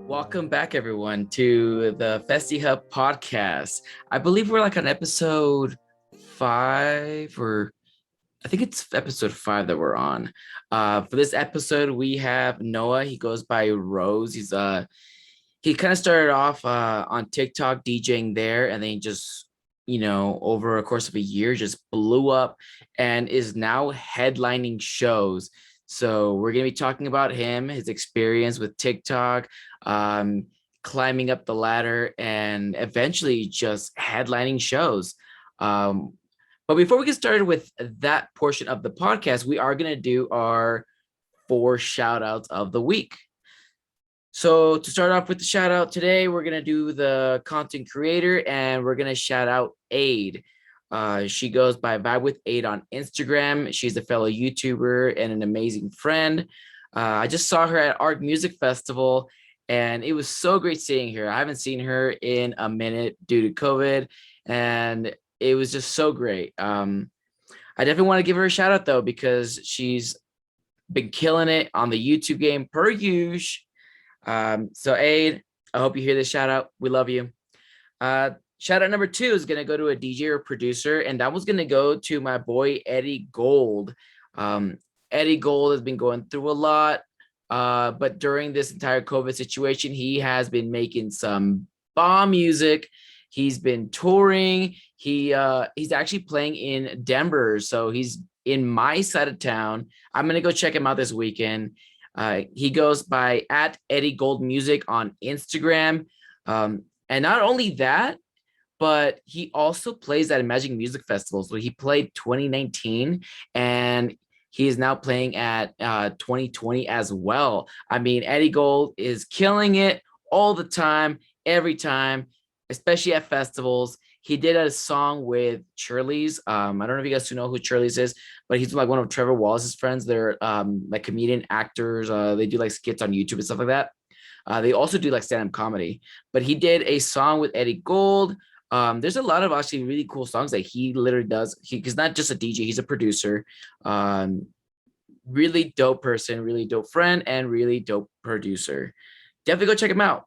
Welcome back, everyone, to the Festy Hub podcast. I believe we're like on episode 5, or I think it's episode 5 that we're on. For this episode, we have Noah. He goes by Rose. He kind of started off on TikTok DJing there, and then he just over a course of a year just blew up and is now headlining shows. So we're going to be talking about him, his experience with TikTok, um, climbing up the ladder, and eventually just headlining shows. Um, but before we get started with that portion of the podcast, we are going to do our 4 shout outs of the week. So to start off with the shout out today, we're going to do the content creator, and we're going to shout out Aid. She goes by Vibe with Aid on Instagram. She's a fellow YouTuber and an amazing friend. I just saw her at Art Music Festival, and it was so great seeing her. I haven't seen her in a minute due to COVID, and it was just so great. I definitely want to give her a shout out, though, because she's been killing it on the YouTube game per usual. So Aid, I hope you hear this shout out. We love you. Shout out number 2 is going to go to a DJ or producer, and that was going to go to my boy, Eddie Gold. Eddie Gold has been going through a lot, but during this entire COVID situation, he has been making some bomb music. He's been touring. He's actually playing in Denver, so he's in my side of town. I'm going to go check him out this weekend. He goes by @EddieGoldMusic on Instagram. And not only that, but he also plays at Magic Music Festival. So he played 2019, and he is now playing at 2020 as well. I mean, Eddie Gold is killing it all the time, every time, especially at festivals. He did a song with Churlies. I don't know if you guys know who Churlies is, but he's like one of Trevor Wallace's friends. They're like comedian actors. They do like skits on YouTube and stuff like that. They also do like stand-up comedy. But he did a song with Eddie Gold. There's a lot of actually really cool songs that he literally does. He's not just a DJ, he's a producer. Really dope person, really dope friend, and really dope producer. Definitely go check him out.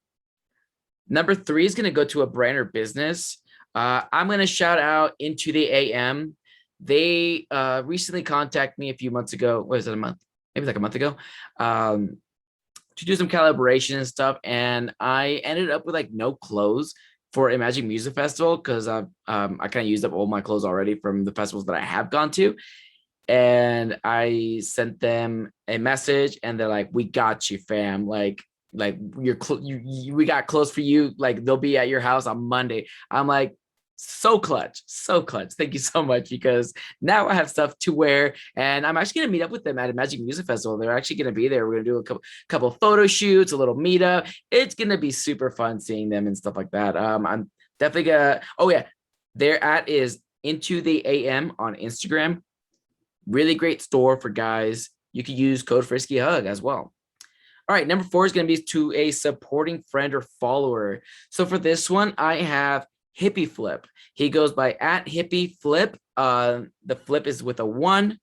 Number 3 is going to go to a brand or business. I'm going to shout out Into the AM. They recently contacted me a few months ago. What is it, a month? Maybe like a month ago. To do some calibration and stuff. And I ended up with like no clothes for a Magic Music Festival because I kind of used up all my clothes already from the festivals that I have gone to. And I sent them a message, and they're like, "We got you, fam. Like we got clothes for you. Like they'll be at your house on Monday." I'm like, so clutch. Thank you so much, because now I have stuff to wear, and I'm actually gonna meet up with them at a Magic Music Festival. They're actually gonna be there. We're gonna do a couple photo shoots, a little meetup. It's gonna be super fun seeing them and stuff like that. I'm definitely gonna. Oh yeah, their at is Into the AM on Instagram. Really great store for guys. You could use code Frisky Hug as well. All right, number 4 is going to be to a supporting friend or follower. So for this one, I have Hippie Flip. He goes by @Hippie Flip. The flip is with a 1.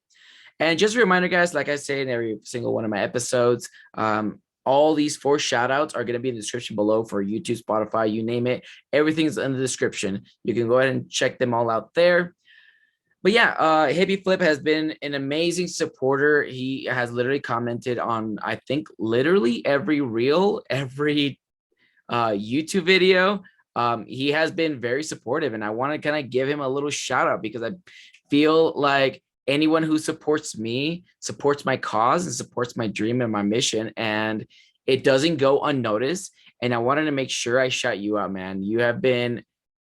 And just a reminder, guys, like I say in every single one of my episodes, all these 4 shout outs are going to be in the description below for YouTube, Spotify, you name it. Everything's in the description. You can go ahead and check them all out there. But yeah, Hippie Flip has been an amazing supporter. He has literally commented on, I think, literally every reel, every YouTube video. He has been very supportive, and I want to kind of give him a little shout out, because I feel like anyone who supports me supports my cause and supports my dream and my mission, and it doesn't go unnoticed. And I wanted to make sure I shout you out, man. You have been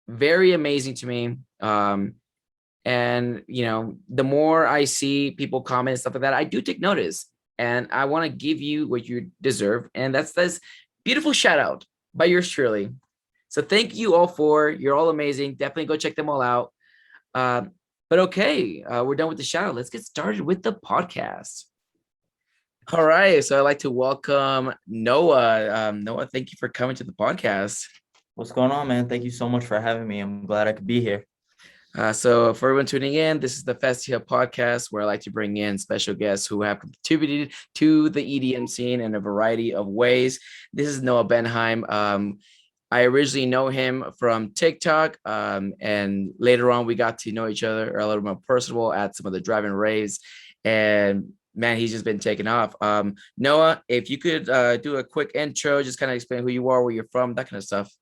very amazing to me. And, the more I see people comment and stuff like that, I do take notice, and I want to give you what you deserve. And that's this beautiful shout out by yours truly. So thank you all you're all amazing. Definitely go check them all out. But okay, we're done with the shout out. Let's get started with the podcast. All right. So I'd like to welcome Noah. Noah, thank you for coming to the podcast. What's going on, man? Thank you so much for having me. I'm glad I could be here. So for everyone tuning in, this is the Festy podcast where I like to bring in special guests who have contributed to the EDM scene in a variety of ways. This is Noah Benhaim. I originally know him from TikTok, and later on we got to know each other a little more personal at some of the driving raves, and man, he's just been taking off. Noah, if you could do a quick intro, just kind of explain who you are, where you're from, that kind of stuff.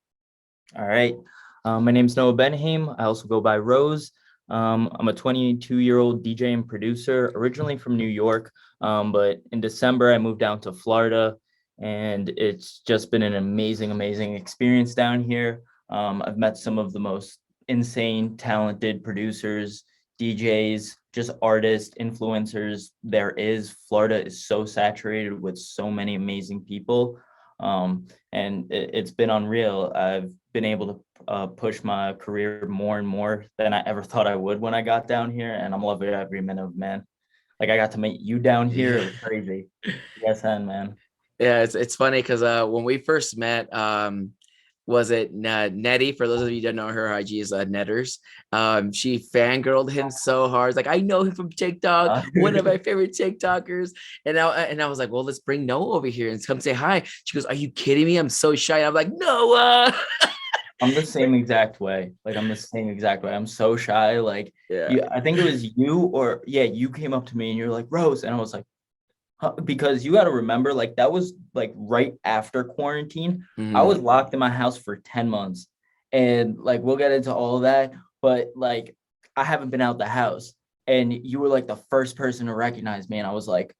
All right. My name's Noah Benhaim. I also go by Rose. I'm a 22-year-old DJ and producer, originally from New York. But in December, I moved down to Florida, and it's just been an amazing experience down here. I've met some of the most insane, talented producers, DJs, just artists, influencers there is. Florida is so saturated with so many amazing people. And it's been unreal. I've been able to push my career more and more than I ever thought I would when I got down here, and I'm loving every minute of, man. Like, I got to meet you down here. It Yeah. was crazy. Yes, and man. Yeah, it's funny because when we first met, was it Nettie? For those of you who don't know, her IG is Netters. She fangirled him so hard. It's like, I know him from TikTok, Uh, one of my favorite TikTokers. And I was like, well, let's bring Noah over here and come say hi. She goes, are you kidding me? I'm so shy. And I'm like, Noah. I'm the same exact way. Like, I'm the same exact way. I'm so shy. Like, Yeah. you, I think it was you, or yeah, you came up to me and you're like, Rose, and I was like, huh? Because you got to remember, like, that was like right after quarantine. I was Mhm. locked in my house for 10 months, and like, we'll get into all of that, but like, I haven't been out the house, and you were like the first person to recognize me, and I was like,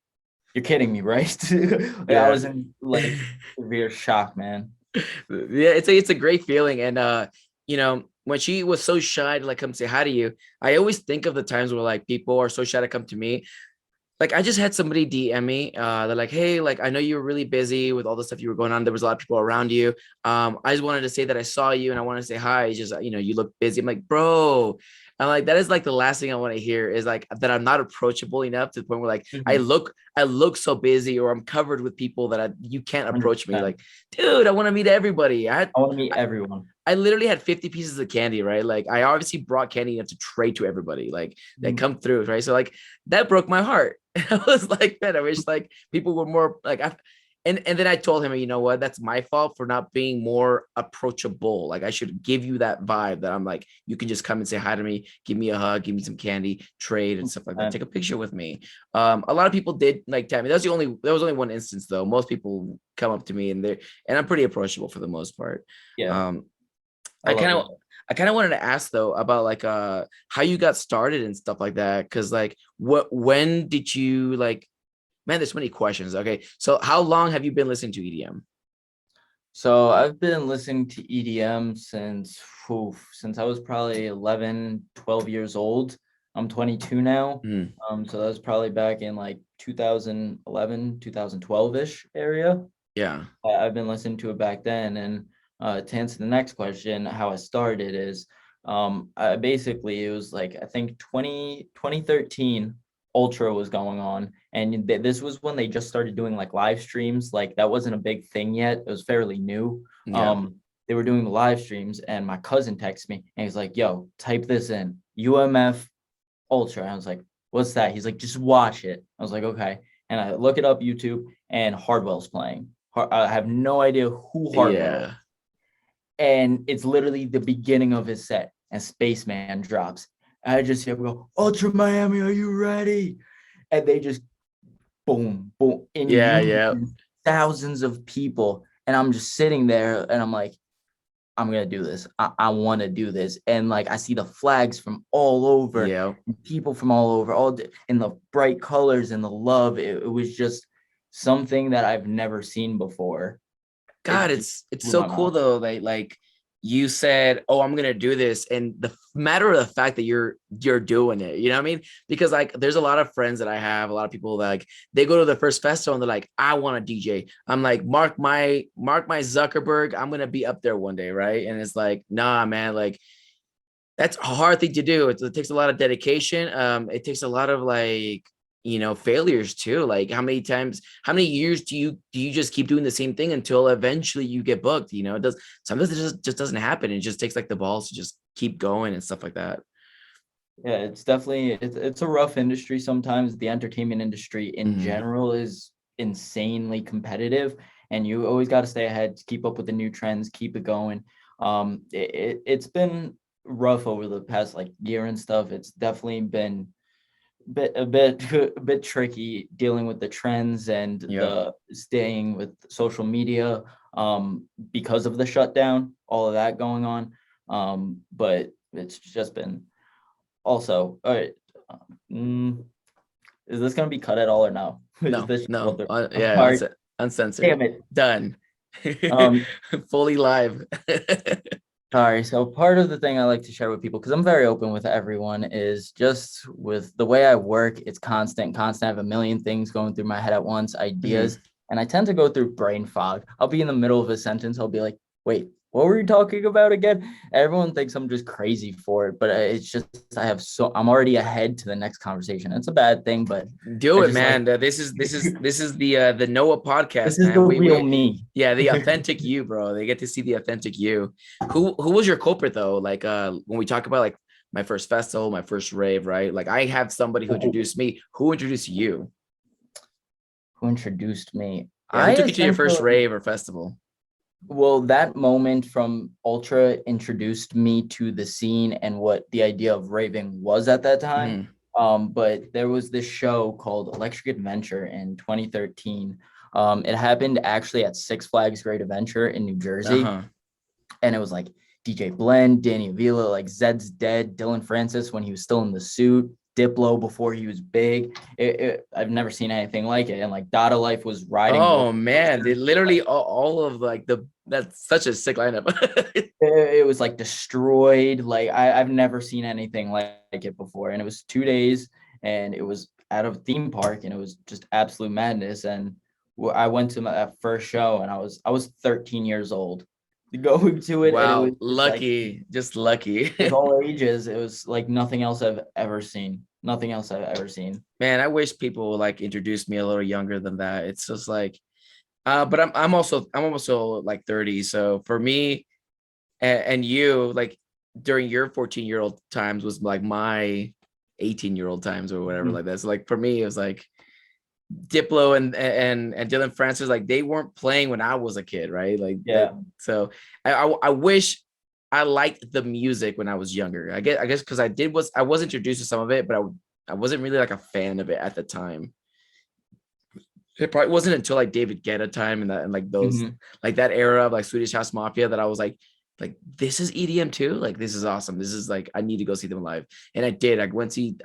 you're kidding me, right? Like, I Yeah. was in like severe shock, man. Yeah, it's a great feeling. And when she was so shy to like come say hi to you, I always think of the times where like people are so shy to come to me. Like I just had somebody DM me. They're like, hey, like I know you were really busy with all the stuff you were going on. There was a lot of people around you. I just wanted to say that I saw you and I want to say hi. It's just you look busy. I'm like, bro. I'm like, that is like the last thing I want to hear is like that I'm not approachable enough to the point where like Mhm. I look so busy or I'm covered with people that you can't approach me. 100%. Like, dude, I want to meet everybody. I want to meet everyone. I literally had 50 pieces of candy, right? Like I obviously brought candy enough to trade to everybody, like that Mhm. come through, right? So like that broke my heart. I was like, man, I wish like people were more like and then I told him, you know what, that's my fault for not being more approachable. Like I should give you that vibe that I'm like, you can just come and say hi to me, give me a hug, give me some candy, trade and stuff like that. 100%. Take a picture with me. A lot of people did like tell me. There was only one instance though. Most people come up to me and I'm pretty approachable for the most part. Yeah, Um, I I love kind it. of I kind of wanted to ask though about like how you got started and stuff like that. Cause like when did you like man, there's so many questions. Okay. So how long have you been listening to EDM? So I've been listening to EDM since I was probably 11, 12 years old. I'm 22 now. Mm, So that was probably back in like 2011, 2012-ish area. yeah. I've been listening to it back then. And to answer the next question, how I started is I basically, it was like, I think 2013 Ultra was going on. And this was when they just started doing like live streams. Like, that wasn't a big thing yet. It was fairly new. Yeah. They were doing the live streams, and my cousin texted me and he's like, yo, type this in, UMF Ultra. And I was like, what's that? He's like, just watch it. I was like, okay. And I look it up YouTube, and Hardwell's playing. I have no idea who Hardwell is. Yeah. And it's literally the beginning of his set, and Spaceman drops. And I just hear him go, Ultra Miami, are you ready? And they just boom, boom, in Yeah. Yeah. unison, thousands of people. And I'm just sitting there and I'm like, I'm gonna do this. I want to do this. And like, I see the flags from all over, Yeah. and people from all over, in the bright colors and the love. It was just something that I've never seen before. It God, just it's blew so my cool mind. though. Like you said, "Oh, I'm gonna do this," and the matter of the fact that you're doing it, you know what I mean? Because like, there's a lot of friends that I have, a lot of people that, like they go to the first festival and they're like, "I want to DJ." I'm like, mark my Zuckerberg, I'm gonna be up there one day, right? And it's like, nah, man, like that's a hard thing to do. It takes a lot of dedication. It takes a lot of like, failures too. Like how many years do you just keep doing the same thing until eventually you get booked? It does sometimes it just doesn't happen. It just takes like the balls to just keep going and stuff like that. Yeah, it's definitely it's a rough industry sometimes. The entertainment industry in Mhm. general is insanely competitive, and you always got to stay ahead, keep up with the new trends, keep it going. It's been rough over the past like year and stuff. It's definitely been a bit a bit tricky dealing with the trends and Yep. the staying with social media because of the shutdown, all of that going on. But it's just been also, all right. Mm, is this gonna be cut at all or no? Is No, this no. all through? Yeah, All right, uncensored. damn it. Done. Um, Fully live. Sorry. So part of the thing I like to share with people, because I'm very open with everyone, is just with the way I work, it's constant. I have a million things going through my head at once, Mhm. ideas, and I tend to go through brain fog. I'll be in the middle of a sentence. I'll be like, wait, what were you talking about again? Everyone thinks I'm just crazy for it, but it's just I'm already ahead to the next conversation. It's a bad thing, but I Do it, just like man. This is the Noah this podcast, is the man. We real we me. yeah, the authentic you, bro. They get to see the authentic you. Who was your culprit though? Like when we talk about like my first festival, my first rave, right? Like I have somebody who introduced me. Who introduced you? Who introduced me? Yeah, who I took you to your first essentially rave or festival? Well, that moment from Ultra introduced me to the scene and what the idea of raving was at that time. Hmm. But there was this show called Electric Adventure in 2013. It happened actually at Six Flags Great Adventure in New Jersey, Uh-huh. and it was like DJ Blend, Danny Avila, like Zed's Dead, Dylan Francis when he was still in the suit, Diplo before he was big. I've never seen anything like it, and like Dada Life was riding roller Oh man, they coasters. literally all of like the that's such a sick lineup. It was like destroyed. Like I've never seen anything like it before. And it was 2 days and it was at a theme park and it was just absolute madness. And I went to that first show and I was 13 years old going to it. And it was Wow, just like, lucky, just lucky. it was all ages. It was like nothing else I've ever seen. Nothing else I've ever seen. Man, I wish people like introduced me a little younger than that. It's just like but I'm also like 30. So for me and you, like during your 14-year-old times was like my 18-year-old times or whatever Mhm. like that. So like for me, it was like Diplo and Dylan Francis, like they weren't playing when I was a kid, right? Like that. Yeah. So I wish I liked the music when I was younger. I guess because I was introduced to some of it, but I wasn't really like a fan of it at the time. It probably wasn't until like David Guetta time and like those Mhm. like that era of like Swedish House Mafia that I was like this is EDM too. Like this is awesome. This is like I need to go see them live. And I did.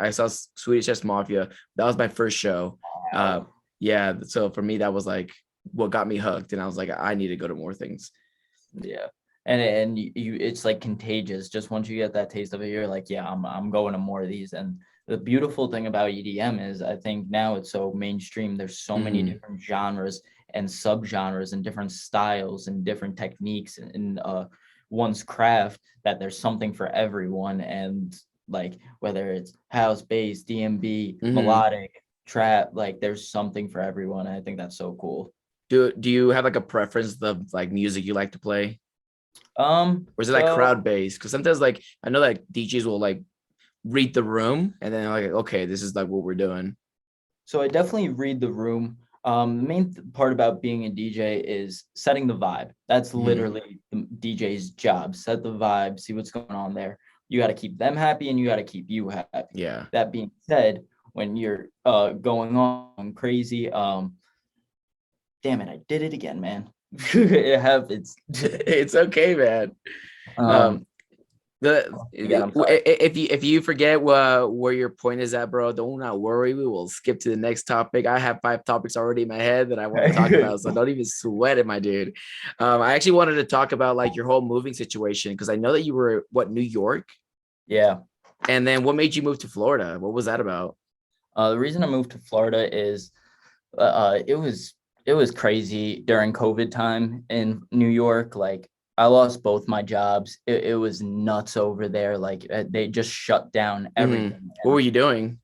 I saw Swedish House Mafia. That was my first show. Uh Wow. yeah. So for me, that was like what got me hooked. And I was like, I need to go to more things. Yeah. And it's like contagious. Just once you get that taste of it, you're like, yeah, I'm going to more of these. And the beautiful thing about EDM is I think now it's so mainstream. There's so many Hmm. different genres and subgenres and different styles and different techniques in one's craft that there's something for everyone. And like whether it's house, bass, DMB, Hmm. melodic, trap, like there's something for everyone. I think that's so cool. Do you have like a preference of like music you like to play? Or is it like So crowd based? Because sometimes like I know that DJs will like read the room and then like okay, this is like what we're doing. So I definitely read the room. The main part about being a DJ is setting the vibe. That's Hmm. literally the DJ's job. Set the vibe, see what's going on there. You got to keep them happy and you got to keep you happy. Yeah. That being said, when you're going on crazy, damn it, I did it again, man. It happens. It's okay, man. um, Um, the again, I'm sorry. if you forget where your point is at, bro, don't not worry. We will skip to the next topic. I have 5 topics already in my head that I want to talk about, so don't even sweat it, my dude. I actually wanted to talk about like your whole moving situation because I know that you were what New York, Yeah. and then what made you move to Florida? What was that about? The reason I moved to Florida is it was crazy during COVID time in New York. Like I lost both my jobs. It was nuts over there. Like they just shut down everything. What were And you doing?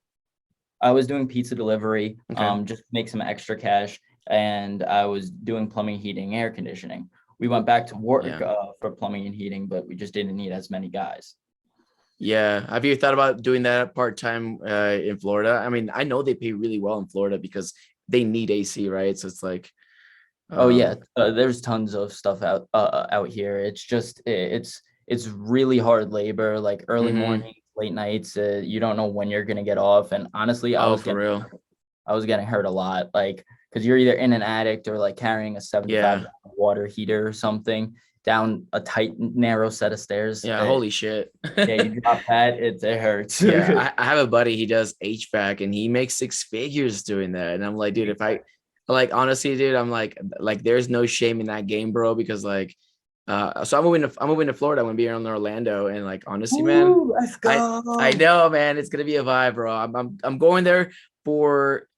I was doing pizza delivery, Okay. just to make some extra cash, and I was doing plumbing, heating, air conditioning. We went back to work Yeah. for plumbing and heating, but we just didn't need as many guys. Yeah. Have you thought about doing that part-time in Florida? I mean, I know they pay really well in Florida because they need AC, right? So it's like, Oh yeah, um, there's tons of stuff out here. It's just it's really hard labor, like early mhm. mornings, late nights. You don't know when you're gonna get off. And honestly, Oh, for real. I was getting hurt a lot, like because you're either in an addict or like carrying a 75 Yeah. gallon water heater or something down a tight, narrow set of stairs. Yeah. Holy shit. Yeah, you drop that, it hurts. Yeah. I have a buddy, he does HVAC and he makes six figures doing that. And I'm like, dude, if I like honestly, dude, I'm like there's no shame in that game, bro, because like so I'm moving to Florida. I'm gonna be here in Orlando. And like honestly, man, Woo, let's I I go. know, man, it's gonna be a vibe, bro. I'm going there for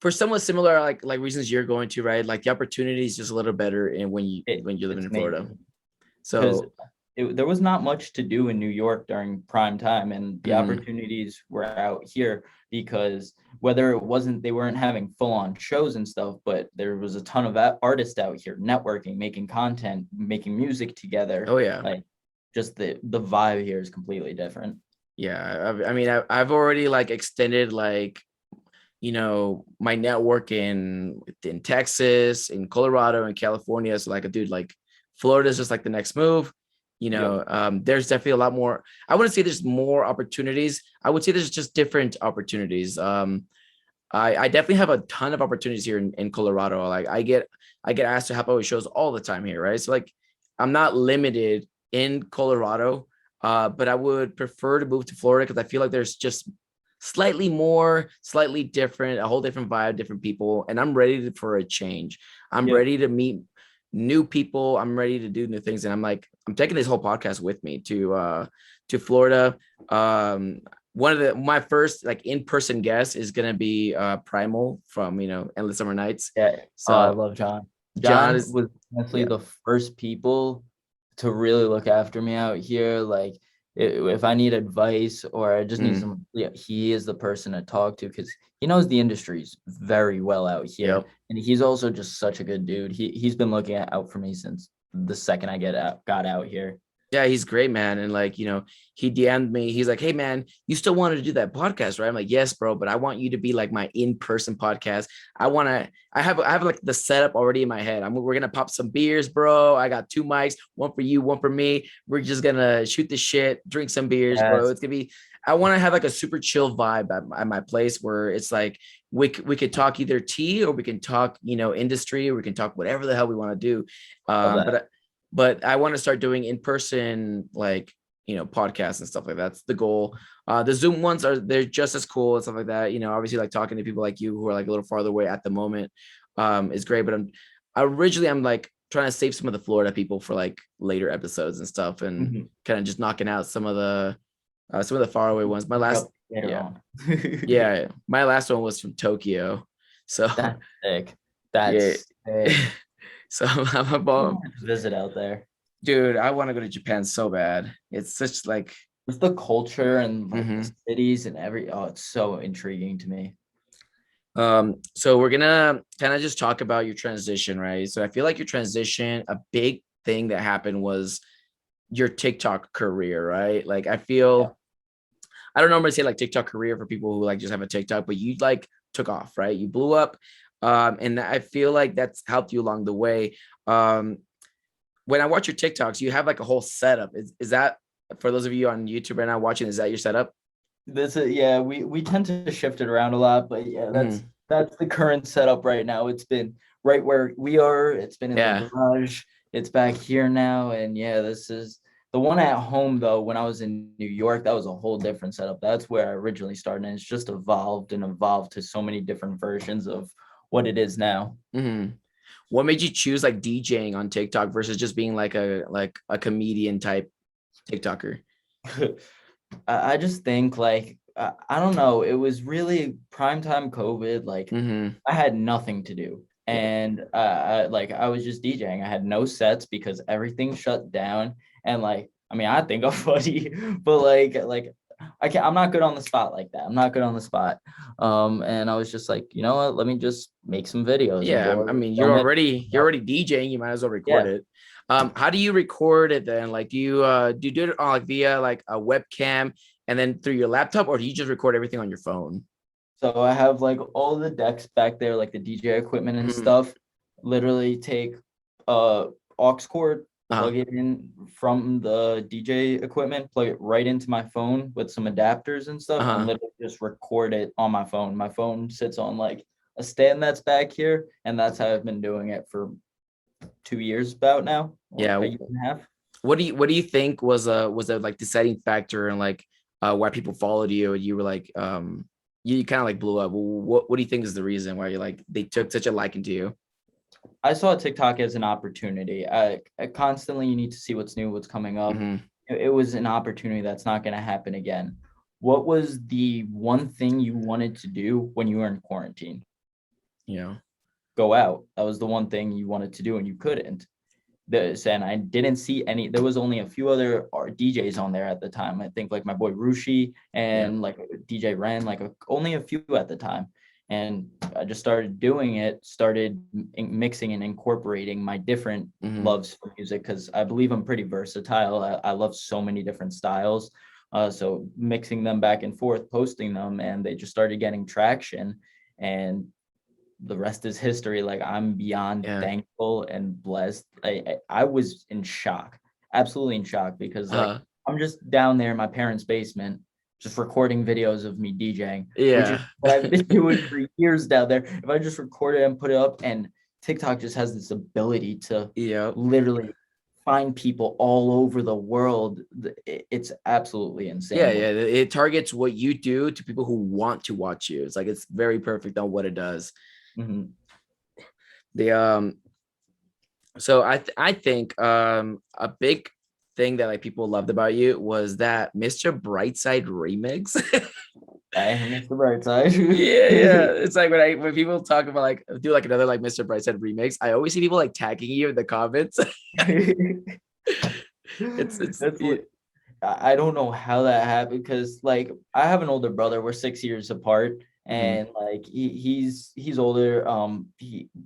for somewhat similar like reasons you're going to, right? Like the opportunity is just a little better in when you're living It's in Florida. amazing. Because So there was not much to do in New York during prime time, and the mhm. opportunities were out here because whether it wasn't they weren't having full on shows and stuff, but there was a ton of artists out here networking, making content, making music together. Oh yeah. Like just the vibe here is completely different. Yeah. I mean, I've already like extended like my network in Texas, in Colorado, and California. So like, dude, like Florida is just like the next move. Yep. There's definitely a lot more. I wouldn't say there's more opportunities. I would say there's just different opportunities. I definitely have a ton of opportunities here in Colorado. Like I get asked to help out with shows all the time here, right? So like I'm not limited in Colorado, but I would prefer to move to Florida because I feel like there's just slightly more, slightly different, a whole different vibe, different people, and I'm ready for a change. I'm Yep. ready to meet new people. I'm ready to do new things, and I'm taking this whole podcast with me to Florida. One of my first like in-person guests is gonna be Primal from Endless Summer Nights. Yeah. Oh, I So love John. John John is was honestly yeah. the first people to really look after me out here. Like if I need advice or I just need Mm, some, yeah, he is the person to talk to because he knows the industries very well out here. yep. And he's also just such a good dude. He's been looking out for me since the second I got out here. Yeah, he's great, man. And like, he DM'd me. He's like, "Hey, man, you still wanted to do that podcast, right?" I'm like, "Yes, bro, but I want you to be like my in-person podcast. I have like the setup already in my head. We're gonna pop some beers, bro. I got two mics, one for you, one for me. We're just gonna shoot the shit, drink some beers, bro. Yes. It's gonna be. I want to have like a super chill vibe at my place where it's like we could talk either tea or we can talk, industry, or we can talk whatever the hell we want to do. Love Um, that. but but I want to start doing in person, like, podcasts and stuff like that. That's the goal. The Zoom ones they're just as cool and stuff like that. Obviously like talking to people like you who are like a little farther away at the moment is great. But I'm like trying to save some of the Florida people for like later episodes and stuff and Mhm. kind of just knocking out some of the far away ones. My last, Yep, later yeah, on. yeah, my last one was from Tokyo. So That's sick. yeah. That's sick. So I'm I about wanted to visit out there. dude, I want to go to Japan so bad. It's such like, Just the culture and like the mhm. cities and it's so intriguing to me. So we're gonna kind of just talk about your transition, right? So I feel like your transition, a big thing that happened was your TikTok career, right? Like Yeah. I don't normally say like TikTok career for people who like just have a TikTok, but you like took off, right? You blew up. And I feel like that's helped you along the way. Um, when I watch your TikToks, you have like a whole setup. Is that for those of you on YouTube right now watching, is that your setup? This is yeah, we tend to shift it around a lot, but yeah, Mhm. that's the current setup right now. It's been right where we are, it's been in the Yeah. garage, it's back here now, and yeah, this is the one at home though. When I was in New York, that was a whole different setup. That's where I originally started, and it's just evolved and evolved to so many different versions of what it is now. Mhm. What made you choose like DJing on TikTok versus just being like a comedian type TikToker? I just think like I don't know. It was really primetime COVID. Like Mm-hmm. I had nothing to do, Yeah. and I was just DJing. I had no sets because everything shut down. And like I mean, I think I'm funny, but like I'm not good on the spot like that. I'm not good on the spot. And I was just like, you know what? Let me just make some videos and Yeah, go I mean, film it. you're already DJing. You might as well record Yeah. it. How do you record it then? Like, do you do it on like via like a webcam and then through your laptop, or do you just record everything on your phone? So I have like all the decks back there, like the DJ equipment and Mhm. stuff. Literally take aux cord, Uh-huh. plug it in from the DJ equipment, plug it right into my phone with some adapters and stuff, and Uh-huh. literally just record it on my phone. My phone sits on like a stand that's back here, and that's how I've been doing it for 2 years about now, or Yeah. a year and a half. What do you think was a like deciding factor and like why people followed you and you were like you kind of like blew up? What do you think is the reason why you like they took such a liking to you? I saw TikTok as an opportunity. I constantly you need to see what's new, what's coming up. Hmm. It was an opportunity that's not going to happen again. What was the one thing you wanted to do when you were in quarantine? You know. Go out. That was the one thing you wanted to do and you couldn't. And I didn't see any. There was only a few other DJs on there at the time. I think like my boy Rushi Yeah. and like DJ Ren, like only a few at the time. And I just started doing it, started mixing and incorporating my different Hmm. loves for music because I believe I'm pretty versatile. I love so many different styles. So mixing them back and forth, posting them, and they just started getting traction. And the rest is history. Like I'm beyond Yeah. thankful and blessed. I was in shock, absolutely in shock because like Uh, I'm just down there in my parents' basement, just recording videos of me DJing, which is yeah. what I've been doing for years down there. If I just record it and put it up, and TikTok just has this ability to Yep. literally find people all over the world. It's absolutely Yeah, insane. yeah. It targets what you do to people who want to watch you. It's like it's very perfect on what it does. Mhm. The so I think a big thing that like people loved about you was that Mr. Brightside remix. Hey, Mr. Brightside. Yeah, yeah. It's like when people talk about like do like another like Mr. Brightside remix, I always see people like tagging you in the comments. It's That's what I don't know how that happened because like I have an older brother. We're 6 years apart, Mhm. and like he's older.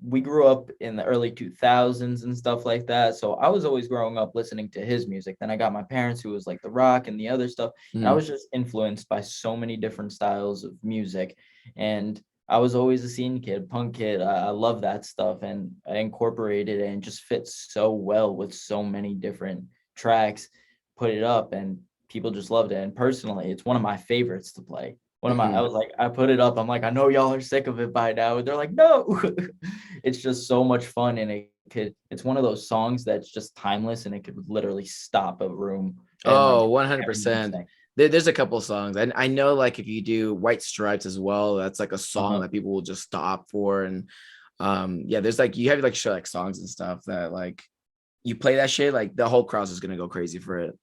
We grew up in the early 2000s and stuff like that. So I was always growing up listening to his music. Then I got my parents who was like the rock and the other stuff, and I Mhm. was just influenced by so many different styles of music. And I was always a scene kid, punk kid. I love that stuff, and I incorporated it and just fits so well with so many different tracks, put it up, and people just loved it. And personally, it's one of my favorites to play. I Mhm. was like, I put it up. I'm like, I know y'all are sick of it by now. And they're like, no. It's just so much fun. And it's one of those songs that's just timeless and it could literally stop a room and like Oh, everyone 100%. sing. There's a couple of songs. And I know like if you do White Stripes as well, that's like a song Uh-huh. that people will just stop for. And yeah, there's like you have like show like songs and stuff that like you play that shit, like the whole crowd is gonna go crazy for it.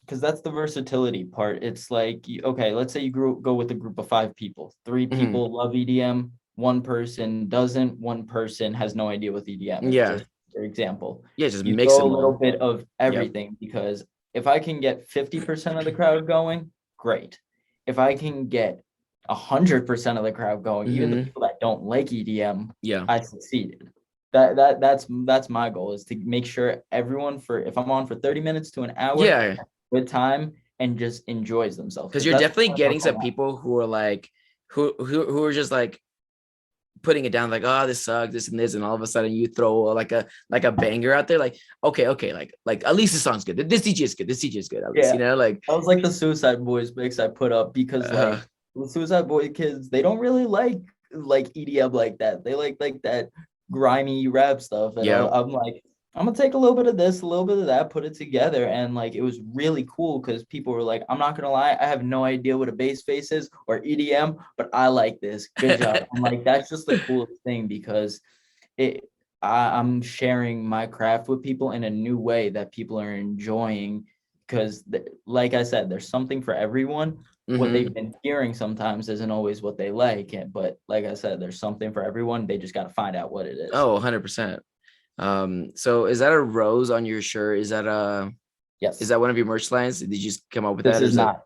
Because that's the versatility part. It's like, okay, let's say you go with a group of 5 people. Three Mhm. people love EDM, one person doesn't, one person has no idea what EDM is, Yeah. just for example. Yeah, just You mix throw a them little all. bit of Yep. everything because if I can get 50% of the crowd going, great. If I can get 100% of the crowd going, even the Hmm. people that don't like EDM, Yeah. I succeeded. That's my goal is to make sure everyone for if I'm on for 30 minutes to an hour, Yeah. good time and just enjoys themselves Because because you're that's definitely what I love getting some about people who are like who are just like putting it down like, oh, this sucks, this and this, and all of a sudden you throw like a banger out there, like okay, like at least the song's good. This DJ is good. This DJ is good. At least, yeah. like That was like the Suicide Boys mix I put up because uh, like the Suicide Boy kids, they don't really like EDM like that. They like that grimy rap stuff. And yeah. I'm like, I'm gonna take a little bit of this, a little bit of that, put it together. And like it was really cool because people were like, I'm not gonna lie, I have no idea what a bass face is or EDM, but I like this. Good job. I'm like, that's just the coolest thing because it I'm sharing my craft with people in a new way that people are enjoying because like I said, there's something for everyone. What they've Hmm. been hearing sometimes isn't always what they like, but like I said, there's something for everyone. They just got to find out what it is. Oh, 100%. So is that a rose on your shirt? Is Yes, that one of your merch lines? Did you just come up with this that, or is is it? not.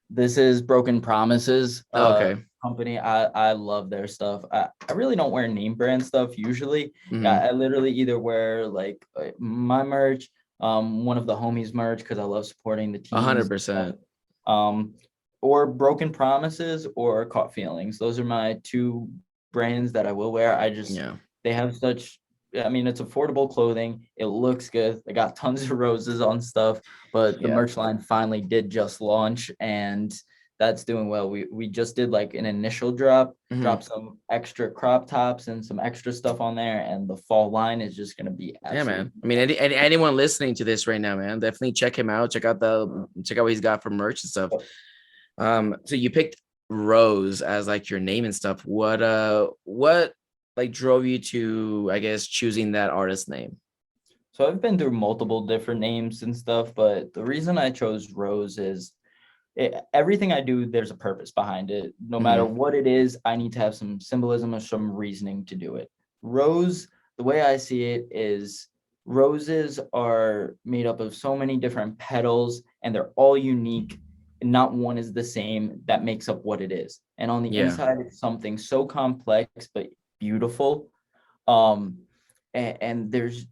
This is Broken Promises Oh, okay. company. I love their stuff. I really don't wear name brand stuff usually. Hmm. I literally either wear like my merch, one of the homies merch because I love supporting the teams, 100%. um, or Broken Promises or Caught Feelings. Those are my two brands that I will wear. Yeah. They have such, I mean, it's affordable clothing. It looks good. They got tons of roses on stuff, but the Yeah. merch line finally did just launch and that's doing well. We just did like an initial Hmm. drop some extra crop tops and some extra stuff on there, and the fall line is just gonna be Yeah, absolutely. man. I mean, anyone listening to this right now, man, definitely check him out. Check out what he's got for merch and stuff. So you picked Rose as like your name and stuff. What like drove you to, I guess, choosing that artist name? So I've been through multiple different names and stuff, but the reason I chose Rose is everything I do, there's a purpose behind it. No matter Hmm. what it is, I need to have some symbolism or some reasoning to do it. Rose, the way I see it is roses are made up of so many different petals and they're all unique. And not one is the same that makes up what it is. And on the Yeah. inside, it's something so complex but beautiful. Um, and there's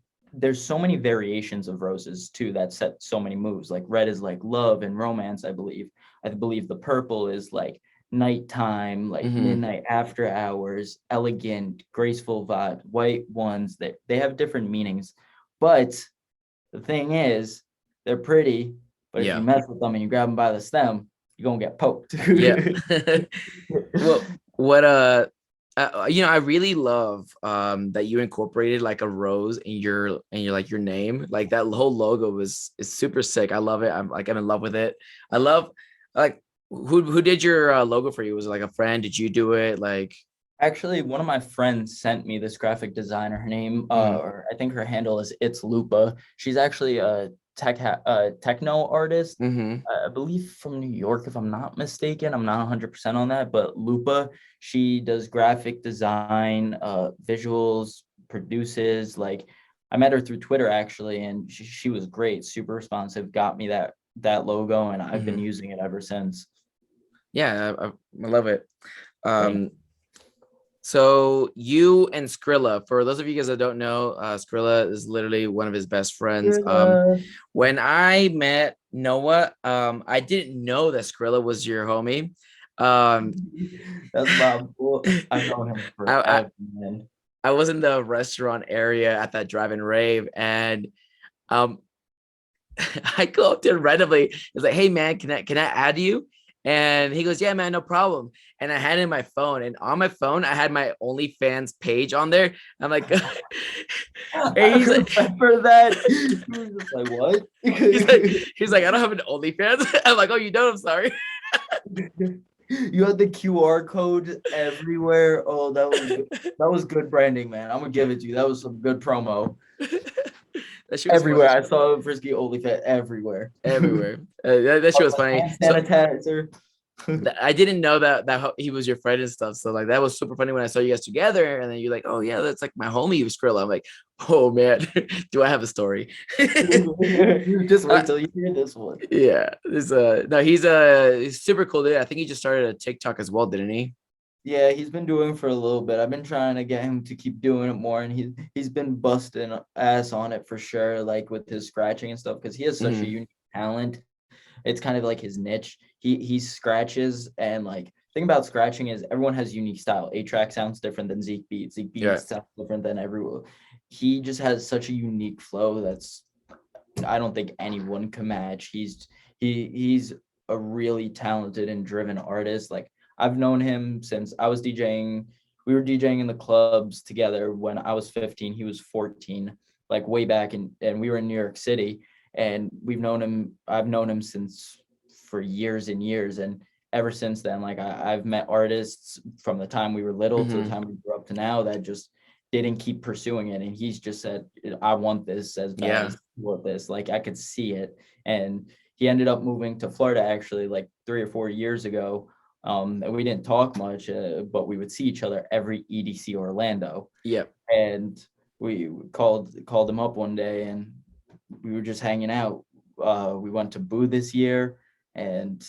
so many variations of roses too that set so many moves. Like red is like love and romance, I believe. I believe the purple is like nighttime, like Hmm. midnight after hours, elegant, graceful vibe. White ones that they have different meanings. But the thing is, they're pretty, but if you Yeah. mess with them and you grab them by the stem, you're gonna get poked. Yeah. Well, what I really love that you incorporated like a rose in your like your name. Like that whole logo is super sick. I love it. I'm in love with it. I love like who did your logo for you? Was it like a friend? Did you do it? Like Actually, one of my friends sent me this graphic designer. Her name, mhm, or I think her handle is It's Lupa. She's actually a techno artist, mhm, I believe from New York, if I'm not mistaken. I'm not 100% on that, but Lupa, she does graphic design, visuals, produces. Like, I met her through Twitter actually, and she was great, super responsive. Got me that logo, and I've been mhm. using it ever since. Yeah, I love it. Thank Um, So you and Skrilla, for those of you guys that don't know, Skrilla is literally one of his best friends. you. When I met Noah, I didn't know that Skrilla was your homie. Um, That's Bob. Well, I've known him I, forever, man. I was in the restaurant area at that drive-in rave, and um, I go up to him randomly. It's like, "Hey man, can I add you?" And he goes, "Yeah, man, no problem." And I had him my phone, and on my phone, I had my OnlyFans page on there. I'm like, and I remember that. He was just like, "What?" he's like, he's like, "I don't have an OnlyFans." I'm like, "Oh, you don't? I'm sorry." You had the QR code everywhere. Oh, that was good. That was good branding, man. I'm gonna give it to you. That was some good promo. That shit was Everywhere funny I saw Frisky OnlyFans everywhere. everywhere. That shit was funny. Hand So sanitizer. I didn't know that he was your friend and stuff. So like that was super funny when I saw you guys together, and then you're like, "Oh yeah, that's like my homie Skrilla." I'm like, "Oh man, do I have a story?" Just uh, wait till you hear this one. yeah, this no, he's super cool dude. I think he just started a TikTok as well, didn't he? Yeah, he's been doing for a little bit. I've been trying to get him to keep doing it more, and he's been busting ass on it for sure, like with his scratching and stuff, because he has such a Hmm. unique talent. It's kind of like his niche. He scratches, and like thing about scratching is everyone has unique style. A-Track sounds different than Zeke Beats. Zeke Yeah. Beats sounds different than everyone. He just has such a unique flow that's I don't think anyone can match. He's a really talented and driven artist. Like I've known him since I was DJing. We were DJing in the clubs together when I was 15. He was 14, like way back and we were in New York City. And we've known him. I've known him since for years and years. And ever since then, like I've met artists from the time we were little to the Hmm. time we grew up to now that just didn't keep pursuing it. And he's just said, I want this as bad Yeah. as what this. Like I could see it. And he ended up moving to Florida actually like 3 or 4 years ago. And we didn't talk much, but we would see each other every EDC Orlando. Yep. And we called him up one day and we were just hanging out. We went to Boo this year and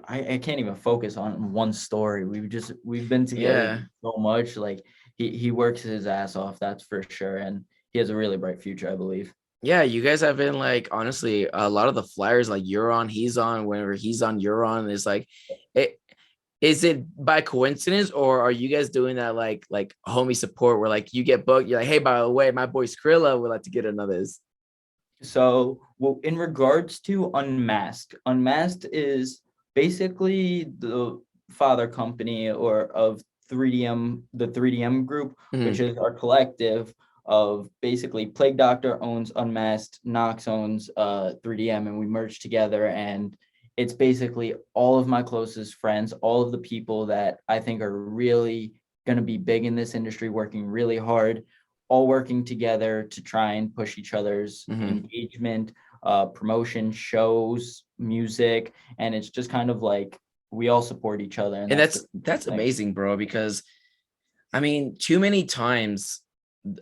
I can't even focus on one story. We've been together Yeah. so much. Like he works his ass off, that's for sure, and he has a really bright future, I believe. Yeah, you guys have been like honestly a lot of the flyers like you're on, he's on, whenever he's on, you're on. It's like it is it by coincidence or are you guys doing that like homie support where like you get booked, you're like, hey, by the way, my boy Skrilla would like to get another this. So, well, in regards to Unmasked, Unmasked is basically the father company or of 3DM, the 3DM group, which Mhm. is our collective of basically Plague Doctor owns Unmasked, Nox owns 3DM, and we merged together. And it's basically all of my closest friends, all of the people that I think are really going to be big in this industry, working really hard, all working together to try and push each other's Mhm. engagement, promotion, shows, music, and it's just kind of like we all support each other, and And that's the that's thing. amazing, bro, because I mean, too many times,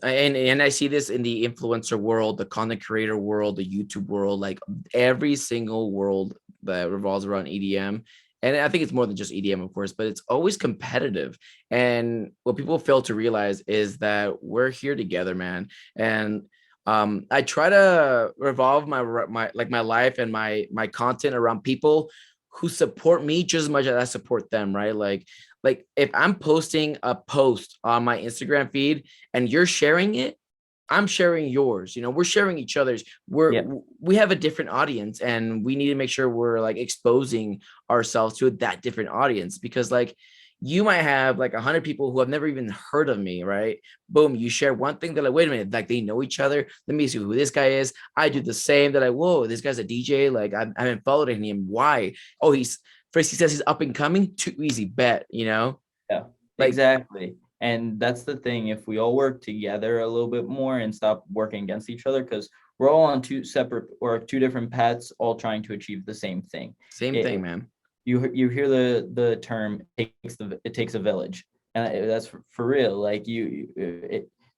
and I see this in the influencer world, the content creator world, the YouTube world, like every single world that revolves around EDM. And I think it's more than just EDM, of course, but it's always competitive. And what people fail to realize is that we're here together, man. And I try to revolve my life and my content around people who support me just as much as I support them, right? Like if I'm posting a post on my Instagram feed and you're sharing it, I'm sharing yours. You know, we're sharing each other's. Yeah. We have a different audience, and we need to make sure we're like exposing ourselves to that different audience because like you might have like 100 people who have never even heard of me, right? Boom, you share one thing, they're like, wait a minute, like they know each other. Let me see who this guy is. I do the same. They're like, whoa, this guy's a DJ. Like I haven't followed him. Why? Oh, he's first he says he's up and coming. Too easy bet, you know? Yeah, Like, exactly. And that's the thing. If we all work together a little bit more and stop working against each other, because we're all on two separate or two different paths, all trying to achieve the same thing. same thing, It, man. you hear the term it takes a village, and that's for real. Like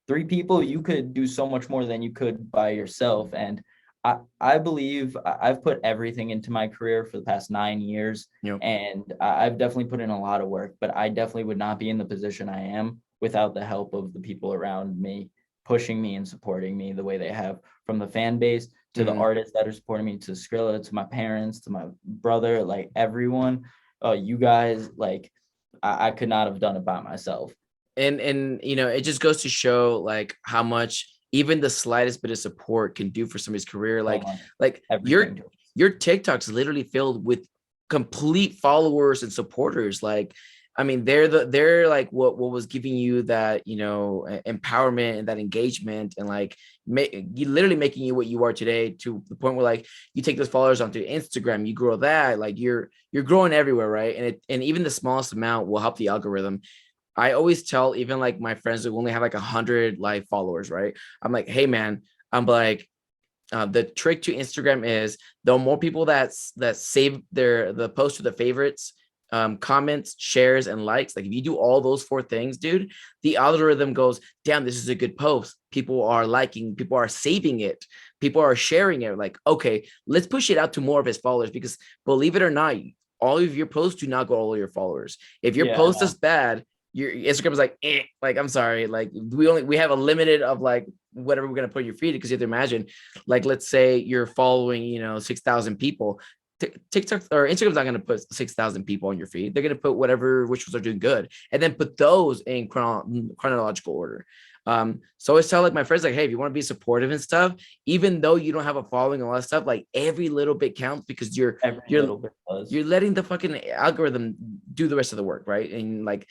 three people, you could do so much more than you could by yourself. And I believe I've put everything into my career for the past 9 years, You know, and I've definitely put in a lot of work, but I definitely would not be in the position I am without the help of the people around me, pushing me and supporting me the way they have, from the fan base to the mhm. artists that are supporting me, to Skrilla, to my parents, to my brother, like everyone. You guys, like I could not have done it by myself. And you know, it just goes to show like how much even the slightest bit of support can do for somebody's career. So Like much, like everything to us. your TikTok's literally filled with complete followers and supporters. Like, I mean, they're like what was giving you that, you know, empowerment and that engagement and like you literally making you what you are today to the point where like you take those followers onto Instagram, you grow that, like you're growing everywhere, right? And even the smallest amount will help the algorithm. I always tell even like my friends who only have like 100 like followers, right? I'm like, hey man, I'm like, the trick to Instagram is the more people that save the post to the favorites, comments, shares, and likes. Like if you do all those four things, dude, the algorithm goes, damn, this is a good post. People are liking, people are saving it, people are sharing it. Like, okay, let's push it out to more of his followers because believe it or not, all of your posts do not go all of your followers. If your Yeah, post is bad, your Instagram is like, like I'm sorry, like we have a limited of like whatever we're gonna put in your feed because you have to imagine, like let's say you're following, you know, 6,000 people. TikTok or Instagram's not gonna put 6,000 people on your feed. They're gonna put whatever which ones are doing good, and then put those in chronological order. So it's tell like my friends like, hey, if you want to be supportive and stuff, even though you don't have a following and all that stuff, like every little bit counts because every you're little bit does. you're letting the fucking algorithm do the rest of the work, right? And like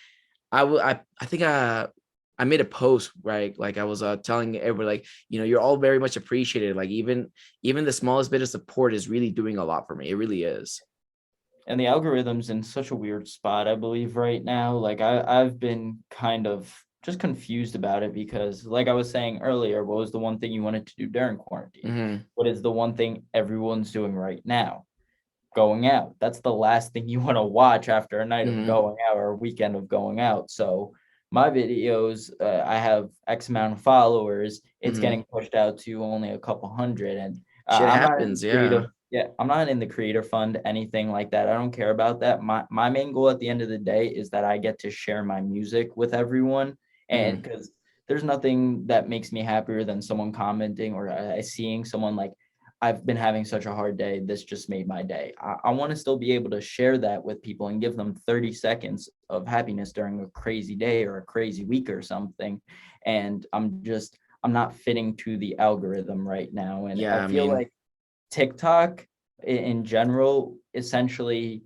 I think I made a post, right? Like I was telling everybody, like, you know, you're all very much appreciated. Like even the smallest bit of support is really doing a lot for me. It really is. And the algorithm's in such a weird spot, I believe, right now. Like I've been kind of just confused about it because, like I was saying earlier, what was the one thing you wanted to do during quarantine? Mm-hmm. What is the one thing everyone's doing right now? Going out. That's the last thing you want to watch after a night of Mm-hmm. going out or a weekend of going out. So my videos, I have X amount of followers. It's Mm-hmm. getting pushed out to only a couple hundred, and Shit I'm not happens. afraid of Yeah. Yeah, I'm not in the creator fund, anything like that. I don't care about that. My main goal at the end of the day is that I get to share my music with everyone. And Mm, because there's nothing that makes me happier than someone commenting or I seeing someone like, I've been having such a hard day. This just made my day. I want to still be able to share that with people and give them 30 seconds of happiness during a crazy day or a crazy week or something. And I'm not fitting to the algorithm right now. And yeah, I I feel mean, like TikTok in general, essentially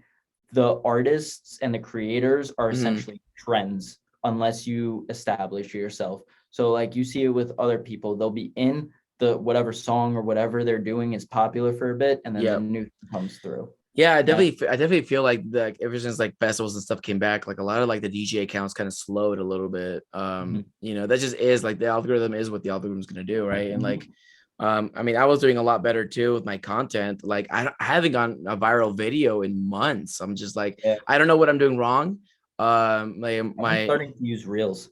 the artists and the creators are mhm, essentially trends unless you establish yourself. So like you see it with other people, they'll be in the whatever song or whatever they're doing is popular for a bit and then the yeah. new comes through. Yeah, And I definitely feel like ever since like festivals and stuff came back, like a lot of like the DJ accounts kind of slowed a little bit. mhm, You know, that just is like the algorithm is what the algorithm's gonna do, right? And like, mhm. I mean, I was doing a lot better too with my content. Like, I haven't gotten a viral video in months. I'm just like, Yeah, I don't know what I'm doing wrong. I'm My starting to use reels.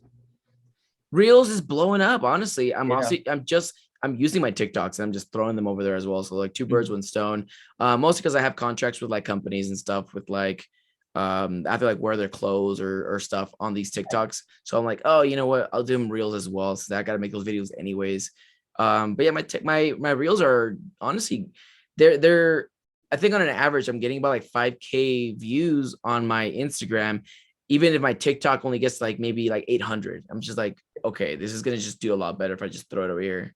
Reels is blowing up. Honestly, Yeah. I'm using my TikToks and I'm just throwing them over there as well. So like two birds, Mhm. one stone. Mostly because I have contracts with like companies and stuff with like I have to like wear their clothes or stuff on these TikToks. So I'm like, oh, you know what? I'll do them reels as well. So I gotta make those videos anyways. But yeah, my reels are honestly they're I think on an average I'm getting about like 5K views on my Instagram, even if my TikTok only gets like maybe like 800. I'm just like, okay, this is gonna just do a lot better if I just throw it over here.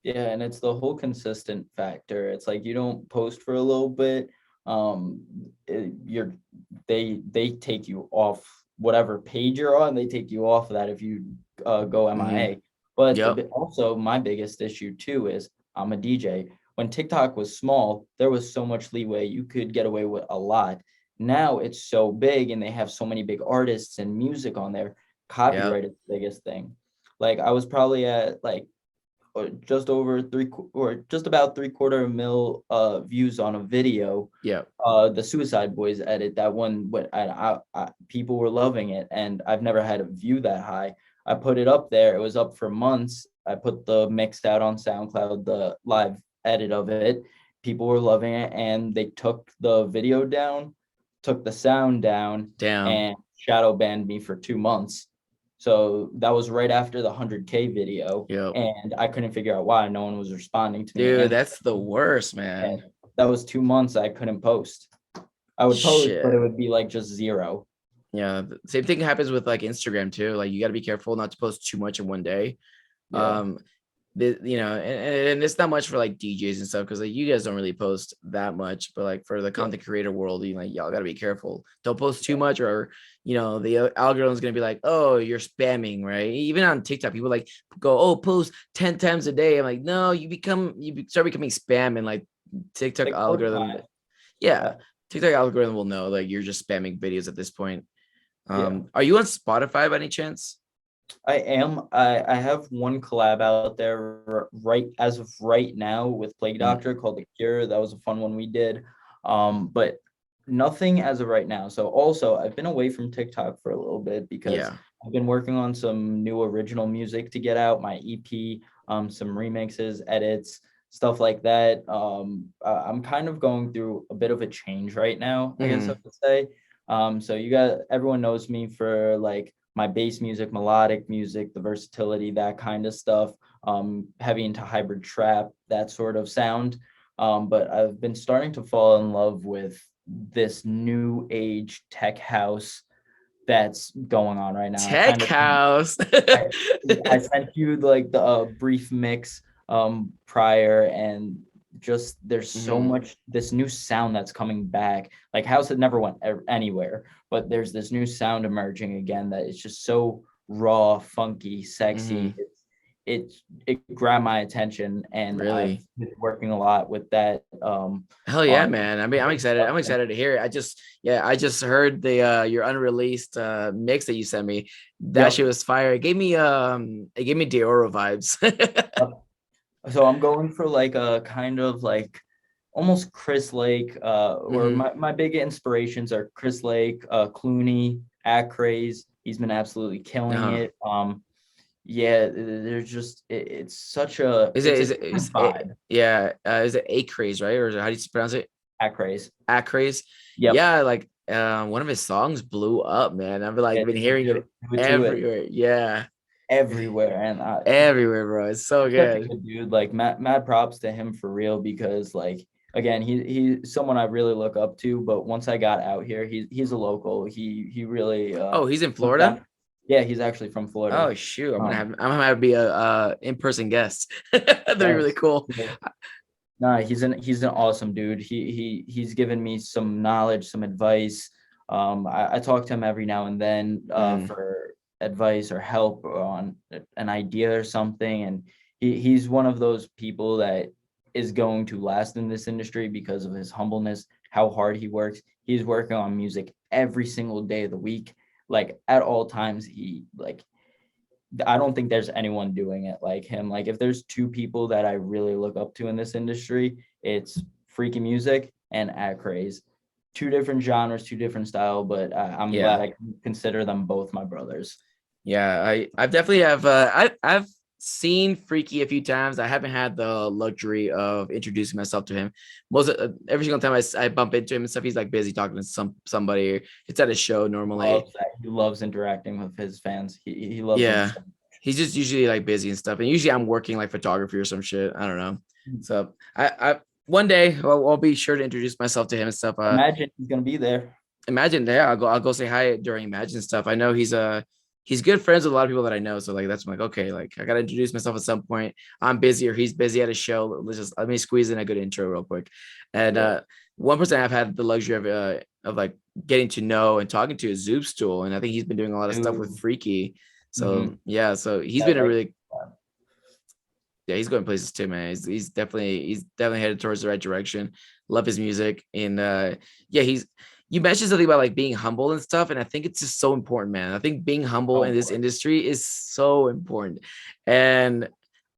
Yeah, and it's the whole consistent factor. It's like you don't post for a little bit, um, you're they take you off whatever page you're on. They take you off of that if you go Mm-hmm. MIA. But Yep. also my biggest issue too is I'm a DJ. When TikTok was small, there was so much leeway. You could get away with a lot. Now it's so big, and they have so many big artists and music on there. Yep. Copyright is the biggest thing. Like I was probably at like or just over or just about 3/4 mil views on a video. Yep. The Suicide Boys edit that one, what people were loving it, and I've never had a view that high. I put it up there. It was up for months. I put the mixed out on SoundCloud, the live edit of it. People were loving it, and they took the video down, took the sound down, Damn. and shadow banned me for 2 months. So that was right after the 100K video, Yep. and I couldn't figure out why no one was responding to me. Dude, that's the worst, And man. that was 2 months I couldn't post. I would post, but it Shit. would be like just zero. Yeah. Same thing happens with like Instagram too. Like you got to be careful not to post too much in one day. Yeah. Um, you know, and it's not much for like DJs and stuff because like you guys don't really post that much, but like for the Yeah. content creator world, you know, like, y'all gotta be careful. Don't post too Yeah. much, or you know, the algorithm's gonna be like, oh, you're spamming, right? Even on TikTok, people like go, oh, post 10 times a day. I'm like, no, start becoming spam, and like TikTok Like 4 to algorithm, 5. yeah, Yeah. TikTok algorithm will know like you're just spamming videos at this point. Yeah. Are you on Spotify by any chance? I am. I have one collab out there right as of right now with Plague Mm, Doctor called The Cure. That was a fun one we did. But nothing as of right now. So also I've been away from TikTok for a little bit because yeah. I've been working on some new original music to get out, my EP, some remixes, edits, stuff like that. I'm kind of going through a bit of a change right now, I guess I Mhm. would say. So you got everyone knows me for like my bass music, melodic music, the versatility, that kind of stuff. Heavy into hybrid trap, that sort of sound. But I've been starting to fall in love with this new age tech house that's going on right now. Tech house. I, I sent you like the brief mix prior, and just there's so Mhm. much this new sound that's coming back. Like house had never went anywhere, but there's this new sound emerging again that is just so raw, funky, sexy. Mhm. It grabbed my attention, and I've Really? been working a lot with that Hell yeah, on man. I mean, I'm excited. I'm excited to hear it. I just heard the your unreleased mix that you sent me. That yep. shit was fire. It gave me Dioro vibes. So I'm going for like a kind of like almost Chris Lake, or Mhm. my big inspirations are Chris Lake, Clooney, Acraze. He's been absolutely killing Uh-huh. it. Yeah, there's just it's such a Is it it's a is it different is it, vibe yeah, is it A craze, right? Or is it, how do you pronounce it? at Craze. A craze? Yep. Yeah, like one of his songs blew up, man. I've been like Yeah, been hearing it do it to it everywhere. Yeah, everywhere. And everywhere, bro. It's so he's such a good. good dude. Like mad props to him for real because like again, he's someone I really look up to. But once I got out here, he's a local. He really Oh, he's in was Florida? down. Yeah, he's actually from Florida. Oh shoot, Um, I'm gonna have to be a in-person guest. That'd be really yes. cool. Yeah. Nah, he's an awesome dude. He's given me some knowledge, some advice. I talk to him every now and then Mm, for advice or help on an idea or something. And he's one of those people that is going to last in this industry because of his humbleness, how hard he works. He's working on music every single day of the week. Like at all times, he like I don't think there's anyone doing it like him. Like if there's two people that I really look up to in this industry, it's freaky music and ad craze. Two different genres, two different style, but I'm glad yeah. I can consider them both my brothers. Yeah, I've definitely have I've seen Freaky a few times. I haven't had the luxury of introducing myself to him. Most every single time I bump into him and stuff, he's like busy talking to somebody. It's at a show normally. Loves that. He loves interacting with his fans. He loves them Yeah, so he's just usually like busy and stuff. And usually I'm working like photography or some shit. I don't know. much. So I one day I'll be sure to introduce myself to him and stuff. Imagine he's gonna be there. Imagine, yeah, I'll go say hi during Imagine stuff. I know he's good friends with a lot of people that I know. So like that's like okay, like I gotta introduce myself at some point. I'm busy or he's busy at a show. Let me squeeze in a good intro real quick. And Yeah. one person I've had the luxury of like getting to know and talking to is Zoop Stool. And I think he's been doing a lot of stuff with Dude. Freaky. Mm-hmm. So yeah, so he's That been a right. really yeah, he's going places too, man. He's definitely headed towards the right direction. Love his music. And yeah, he's you mentioned something about like being humble and stuff. And I think it's just so important, man. I think being humble So in this important. industry is so important. And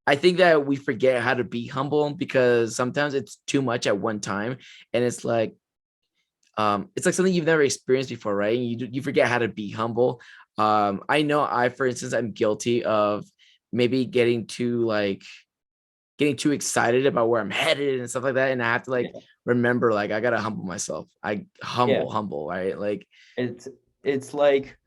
I think that we forget how to be humble because sometimes it's too much at one time. And it's like something you've never experienced before, right? And you forget how to be humble. I know for instance, I'm guilty of maybe getting too excited about where I'm headed and stuff like that. And I have to like Yeah. remember, like, I gotta humble myself. Yeah. Humble, right? Like, It's it's like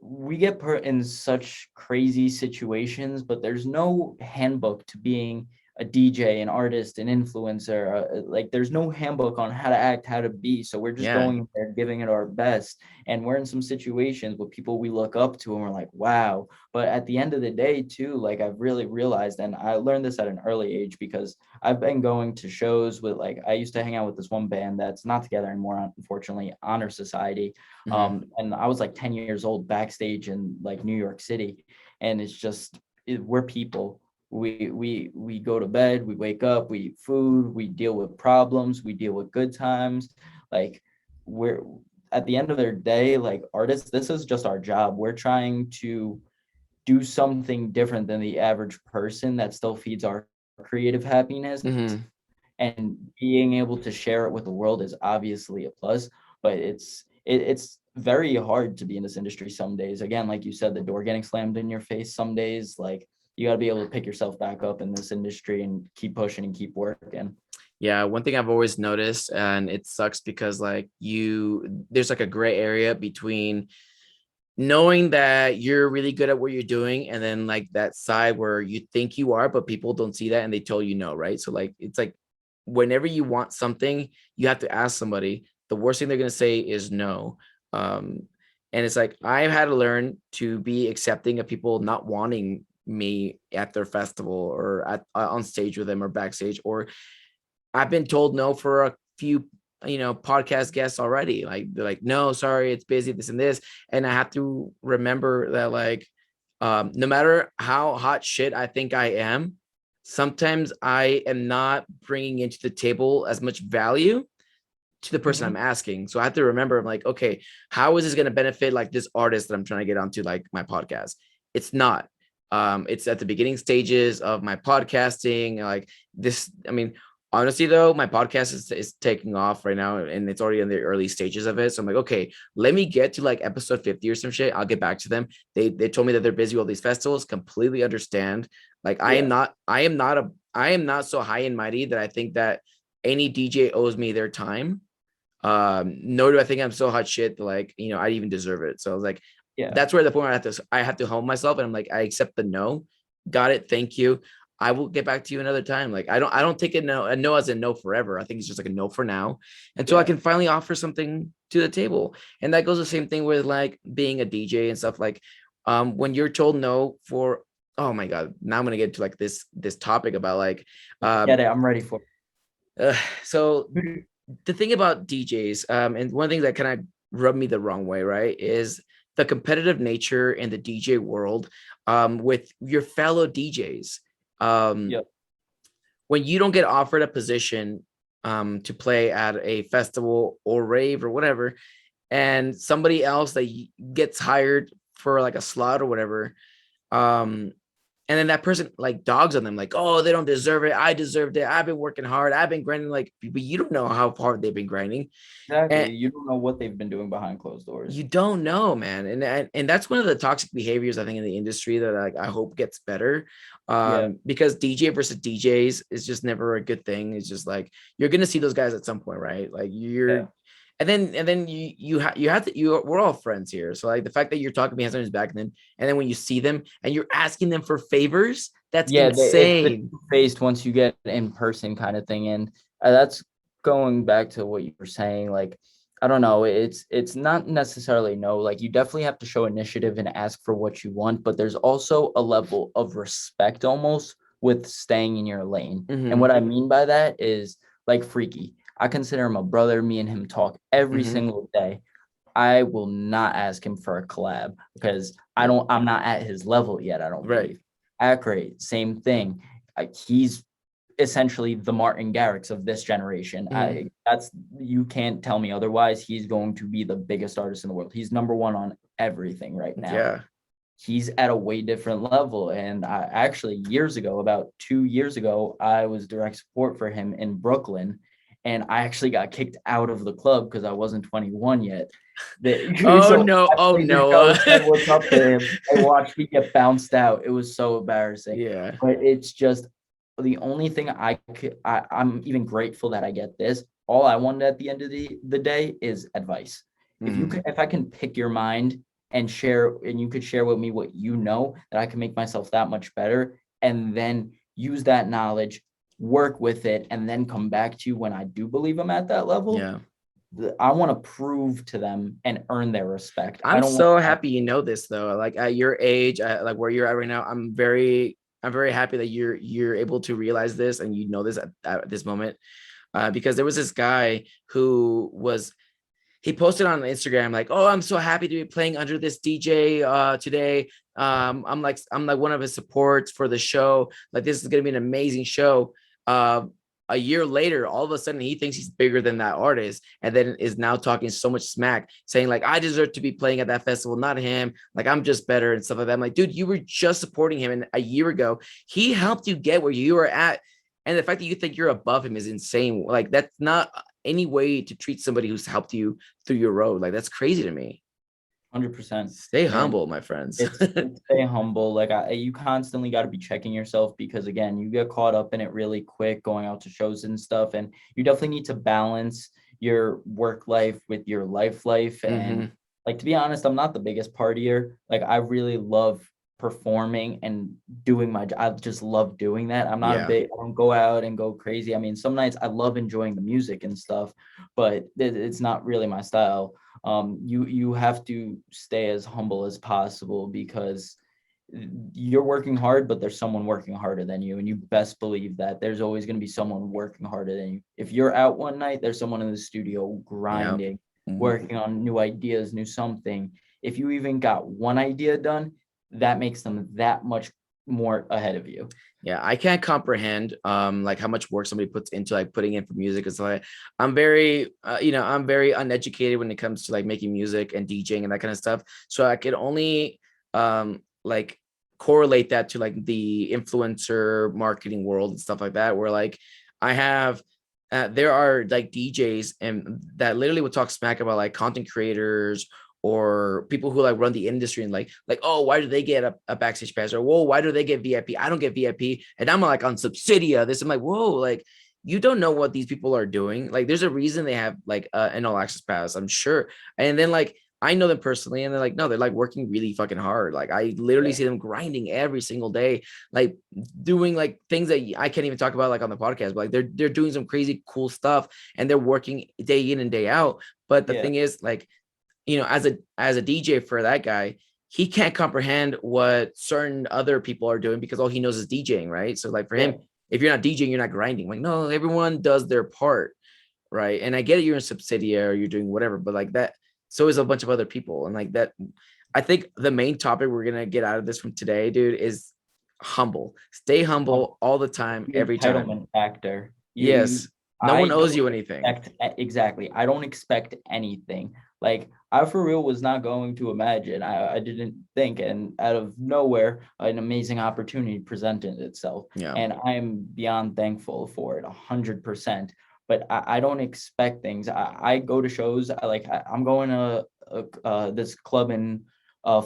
we get put in such crazy situations, but there's no handbook to being a DJ, an artist, an influencer. Like there's no handbook on how to act, how to be. So we're just yeah, going in there, giving it our best, and we're in some situations with people we look up to, and we're like, wow. But at the end of the day, too, like I've really realized, and I learned this at an early age because I've been going to shows with like I used to hang out with this one band that's not together anymore, unfortunately, Honor Society. mhm, And I was like 10 years old backstage in like New York City. And it's just, we're people. We go to bed, we wake up, we eat food, we deal with problems, we deal with good times. Like we're at the end of their day, like artists, this is just our job. We're trying to do something different than the average person that still feeds our creative happiness. mhm. And being able to share it with the world is obviously a plus, but it's very hard to be in this industry some days. Again, like you said, the door getting slammed in your face some days. Like you got to be able to pick yourself back up in this industry and keep pushing and keep working. Yeah, one thing I've always noticed, and it sucks because like there's like a gray area between knowing that you're really good at what you're doing and then like that side where you think you are but people don't see that and they tell you no, right? So like it's like whenever you want something you have to ask somebody. The worst thing they're going to say is no. um and it's like I've had to learn to be accepting of people not wanting me at their festival or at on stage with them or backstage, or I've been told no for a few, podcast guests already. Like they're like, no, sorry, it's busy, this and this. And I have to remember that, like, no matter how hot shit I think I am, sometimes I am not bringing into the table as much value to the person I'm Mhm. asking. So I have to remember, I'm like, okay, how is this going to benefit like this artist that I'm trying to get onto like my podcast? It's not. It's at the beginning stages of my podcasting. Like this, I mean, Honestly, though, my podcast is taking off right now and it's already in the early stages of it. So I'm like, okay, let me get to like episode 50 or some shit. I'll get back to them. They told me that they're busy with all these festivals. Completely understand. Like Yeah. I am not so high and mighty that I think that any DJ owes me their time. Nor do I think I'm so hot shit that like, I even deserve it. So I was like, Yeah. that's where the point where I have to home myself and I'm like, I accept the no. Got it. Thank you. I will get back to you another time. Like I don't take a no as a no forever. I think it's just like a no for now. And so I Yeah. can finally offer something to the table. And that goes the same thing with like being a DJ and stuff like when you're told no for oh my God, now I'm gonna get to like this topic about like Get it. I'm ready for so it. the thing about DJs, and one thing that kind of rubbed me the wrong way, right, is the competitive nature in the DJ world, with your fellow DJs. Um, Yep. when you don't get offered a position, to play at a festival or rave or whatever, and somebody else that gets hired for like a slot or whatever, um, and then that person like dogs on them like, oh, they don't deserve it, I deserved it, I've been working hard, I've been grinding, like, but you don't know how hard they've been grinding. And Exactly. You don't know what they've been doing behind closed doors. you don't know, man. And that's one of the toxic behaviors I think in the industry that like I hope gets better. Yeah. Because DJ versus DJs is just never a good thing. It's just like you're gonna see those guys at some point, right? Like Yeah. you're and then you have to we're all friends here. So like the fact that you're talking behind someone's back and then when you see them and you're asking them for favors, that's Yeah. It's the insane. faced once you get in person kind of thing. And that's going back to what you were saying. Like, I don't know. It's not necessarily no. Like, you definitely have to show initiative and ask for what you want, but there's also a level of respect almost with staying in your lane. And Mm-hmm. what I mean by that is like Freaky. I consider him a brother. Me and him talk every Mm-hmm. single day. I will not ask him for a collab because I'm not at his level yet, I don't Right. believe. Accurate, same thing. He's essentially the Martin Garrix of this generation. Mm-hmm. You can't tell me otherwise. He's going to be the biggest artist in the world. He's number one on everything right now. Yeah. He's at a way different level. And I actually years ago, about 2 years ago, I was direct support for him in Brooklyn. And I actually got kicked out of the club because I wasn't 21 yet. Oh So no. I Oh played the no. show, said what's up to him, and watched me get bounced out. It was so embarrassing. Yeah. But it's just the only thing I'm even grateful that I get this. All I wanted at the end of the day is advice. Mm-hmm. If I can pick your mind and you could share with me what you know, that I can make myself that much better, and then use that knowledge, work with it, and then come back to you when I do believe I'm at that level. Yeah. I want to prove to them and earn their respect. I I'm don't want so happy you know this though. Like at your age, like where you're at right now, I'm very happy that you're able to realize this and you know this at this moment. Because there was this guy who was he posted on Instagram like, "Oh, I'm so happy to be playing under this DJ today. I'm like one of his supports for the show. Like this is gonna be an amazing show." Uh, a year later, all of a sudden he thinks he's bigger than that artist, and then is now talking so much smack, saying like, "I deserve to be playing at that festival, not him. Like I'm just better and stuff like that." I'm like, dude, you were just supporting him, and a year ago he helped you get where you were at. And the fact that you think you're above him is insane. Like that's not any way to treat somebody who's helped you through your road. Like that's crazy to me. 100%. Stay And humble, my friends. it's stay humble. Like you constantly got to be checking yourself because again, you get caught up in it really quick going out to shows and stuff, and you definitely need to balance your work life with your life. And Mm-hmm. like, to be honest, I'm not the biggest partier. Like, I really love performing and doing my job. I just love doing that. Yeah. I don't go out and go crazy. I mean, some nights I love enjoying the music and stuff, but it's not really my style. You have to stay as humble as possible because you're working hard, but there's someone working harder than you, and you best believe that there's always going to be someone working harder than you. If you're out one night, there's someone in the studio Yeah. grinding, Mm-hmm. working on new ideas, new something. If you even got one idea done, that makes them that much more ahead of you. Yeah, I can't comprehend like how much work somebody puts into like putting in for music. It's like I'm very I'm very uneducated when it comes to like making music and DJing and that kind of stuff. So I could only like correlate that to like the influencer marketing world and stuff like that, where like I have there are like DJs and that literally would talk smack about like content creators or people who like run the industry and like oh, why do they get a backstage pass, or whoa, why do they get VIP? I don't get VIP, and I'm like on Subsidia this. I'm like, whoa, like you don't know what these people are doing. Like there's a reason they have like an all access pass, I'm sure. And then like I know them personally, and they're like, no, they're like working really fucking hard. Like I literally Yeah. see them grinding every single day, like doing like things that I can't even talk about like on the podcast. But like they're doing some crazy cool stuff, and they're working day in and day out. But the Yeah. thing is, like, you know, as a DJ for that guy, he can't comprehend what certain other people are doing because all he knows is DJing, right? So like for Yeah. him, if you're not DJing, you're not grinding. Like, no, everyone does their part, right? And I get it, you're in subsidiary, or you're doing whatever, but like that, so is a bunch of other people. And like that, I think the main topic we're gonna get out of this from today, dude, is humble. Stay humble all the time, The every time. entitlement factor. Yes. No I one owes don't you anything. expect exactly. I don't expect anything. Like I for real was not going to imagine. I didn't think, and out of nowhere, an amazing opportunity presented itself, Yeah. and I'm beyond thankful for it, 100%. But I don't expect things. I go to shows. I'm going to this club in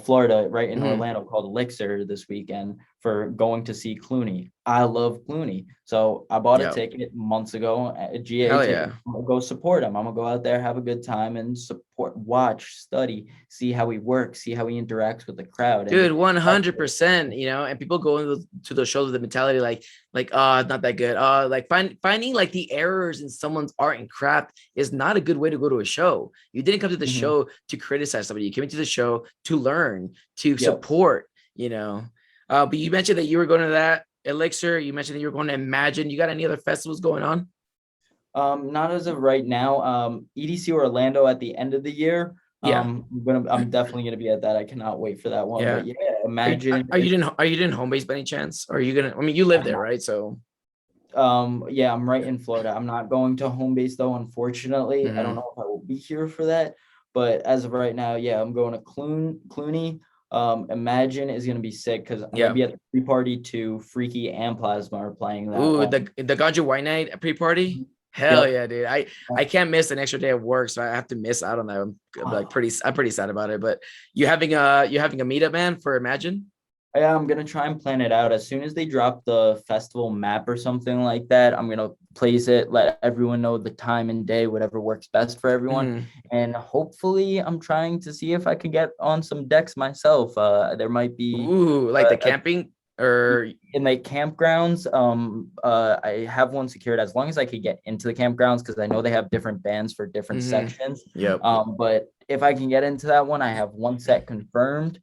Florida, right in Mhm. Orlando, called Elixir this weekend for going to see Clooney. I love Clooney. So I bought a Yeah. ticket months ago, a GA Hell ticket. yeah. I'm gonna go support him. I'm gonna go out there, have a good time, and support, watch, study, see how he works, see how he interacts with the crowd. And Dude, 100%, you know, and people go into to those shows with the mentality like, oh, it's not that good. Like finding like the errors in someone's art and craft is not a good way to go to a show. You didn't come to the Mhm. show to criticize somebody. You came into the show to learn, to Yep. support, you know. But you mentioned that you were going to that Elixir. You mentioned that you were going to Imagine. You got any other festivals going on? Not as of right now. EDC Orlando at the end of the year. Yeah. I'm definitely gonna be at that. I cannot wait for that one. Yeah. But yeah, Imagine. Are you in home base by any chance? Or are you gonna, I mean, you live there, right? So Yeah, I'm right in Florida. I'm not going to home base though, unfortunately. I don't mhm. know if I will be here for that, but as of right now, yeah, I'm going to Clooney. Imagine is gonna be sick because I'm gonna Yeah. be at the pre-party to Freaky and Plasma are playing that Ooh, one. the Ganja White Night pre-party. Hell Yep. yeah, dude. I can't miss an extra day of work, so I have to miss out on that. I'm like I'm pretty sad about it. But you having a meetup, man, for Imagine? Yeah, I'm gonna try and plan it out as soon as they drop the festival map or something like that. I'm gonna place it, let everyone know the time and day, whatever works best for everyone, Mhm. and hopefully, I'm trying to see if I can get on some decks myself. There might be Ooh, like the camping or in the campgrounds. I have one secured as long as I could get into the campgrounds because I know they have different bands for different mhm. sections. Yep. But if I can get into that one, I have one set confirmed.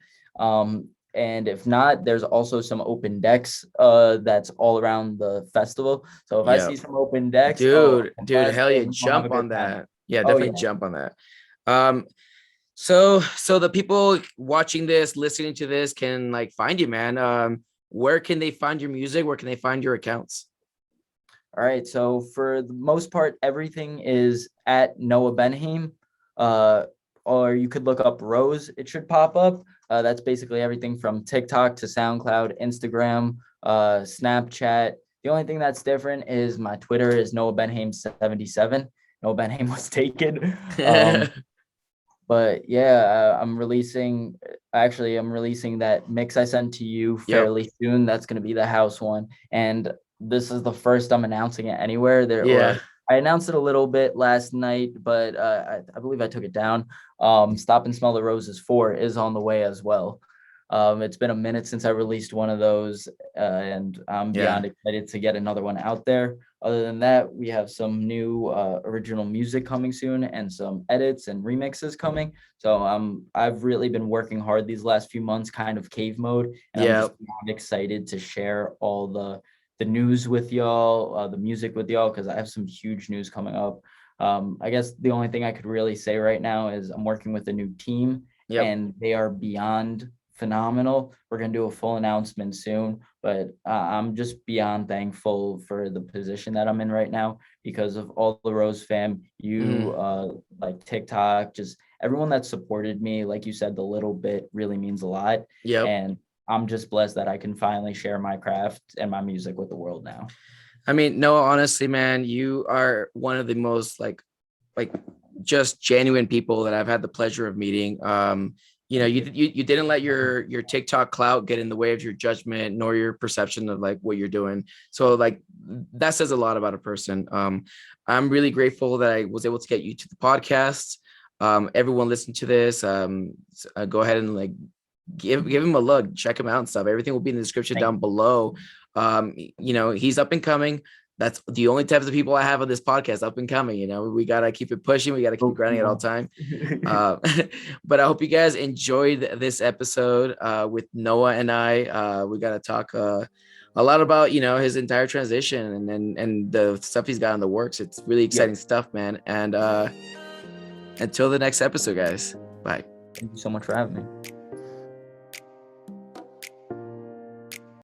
And if not, there's also some open decks that's all around the festival. So if I see Yep. some open decks, oh, Dude, hell fantastic, yeah, we're gonna have a jump good on time. that. Yeah, Oh definitely yeah. jump on that. Um, so the people watching this, listening to this can like find you, man. Where can they find your music? Where can they find your accounts? All right. So for the most part, everything is at Noah Benhaim. Uh, or you could look up Rose. It should pop up. That's basically everything from TikTok to SoundCloud, Instagram, Snapchat. The only thing that's different is my Twitter is Noah Benhaim 77. Noah Benhaim was taken. But yeah, I'm releasing that mix I sent to you Yep. fairly soon. That's going to be the house one. And this is the first I'm announcing it anywhere there, Yeah. or I announced it a little bit last night, but I believe I took it down. Stop and Smell the Roses 4 is on the way as well. It's been a minute since I released one of those, and I'm Yeah. beyond excited to get another one out there. Other than that, we have some new original music coming soon and some edits and remixes coming. So I've really been working hard these last few months, kind of cave mode, and I'm Yeah. just excited to share all the news with y'all, the music with y'all, because I have some huge news coming up. I guess the only thing I could really say right now is I'm working with a new team, Yep. and they are beyond phenomenal. We're gonna do a full announcement soon, but I'm just beyond thankful for the position that I'm in right now because of all the Rose fam, you, Mhm. like TikTok, just everyone that supported me. Like you said, the little bit really means a lot, Yep. and I'm just blessed that I can finally share my craft and my music with the world now. I mean, no, honestly, man, you are one of the most like just genuine people that I've had the pleasure of meeting. You know, you didn't let your TikTok clout get in the way of your judgment nor your perception of like what you're doing. So like that says a lot about a person. I'm really grateful that I was able to get you to the podcast. Everyone listen to this. Go ahead and like give him a look, check him out and stuff. Everything will be in the description Thank down below. You know, he's up and coming. That's the only types of people I have on this podcast, up and coming. You know, we gotta keep it pushing, we gotta keep it grinding at all time. uh, but I hope you guys enjoyed this episode with Noah and I. We got to talk a lot about, you know, his entire transition and the stuff he's got in the works. It's really exciting stuff, man. And until the next episode, guys, bye. Thank you so much for having me.